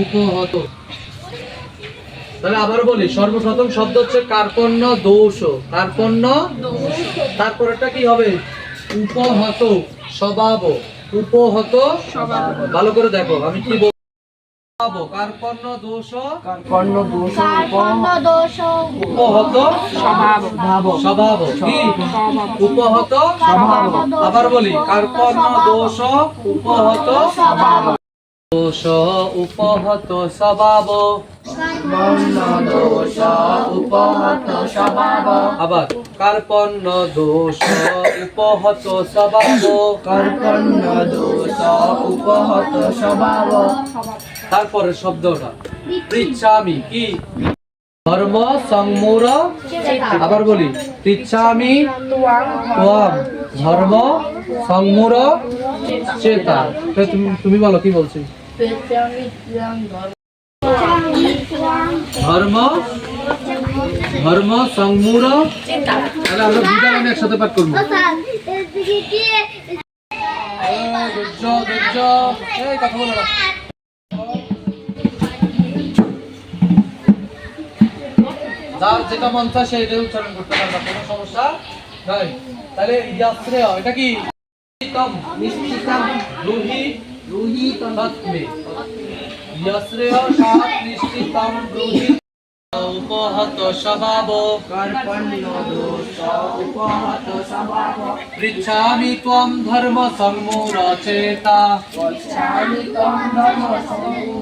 উপহত। তাহলে আবার বলি, সর্বপ্রথম শব্দ হচ্ছে কার্পণ্য দোষ। কার্পণ্য, তারপরেটা কি হবে? উপহত স্বভাব। উপহত স্বভাব। ভালো করে দেখো আমি কি বলবো। কার্পণ্য দোষ, কার্পণ্য দোষ, উপহত স্বভাব, স্বভাব। কি? উপহত স্বভাব। আবার বলি, কার্পণ্য দোষ উপহত স্বভাব। দোষ উপহত স্বভাব। কার্পণ্য দোষ, উপহত স্বভাব। আবার কার্পণ্য দোষ উপহত স্বভাব। কার্পণ্য দোষ, উপহত স্বভাব। তারপরে শব্দটা পৃচ্ছামি। কি? ধর্ম সংমূর। আবার বলি, পৃচ্ছামি ত্বম ধর্ম সংমূর চেতা। তুমি বলো কি বলছি? ধর্ম ধর্ম সংমূর। তাহলে আমরা দুটা লাইন একসাথে পাঠ করবো। এই কথা বলো না। যার যেটা মন চায় সেটাই উচ্চারণ করতে পারবা, কোনো সমস্যা নাই। তাহলে ইয়াশ্রেয় এটা কি? নিশ্চিতম রুহি রুহি তন্মে। ইয়াশ্রেয় সাত নিশ্চিতম রুহি উপহত স্বভাব। কার্পণ্য দোষ, উপহত স্বভাব। পৃচ্ছামি ত্বম ধর্ম সংমূঢ় চেতা। পৃচ্ছামি ত্বং ধর্ম সংমূঢ়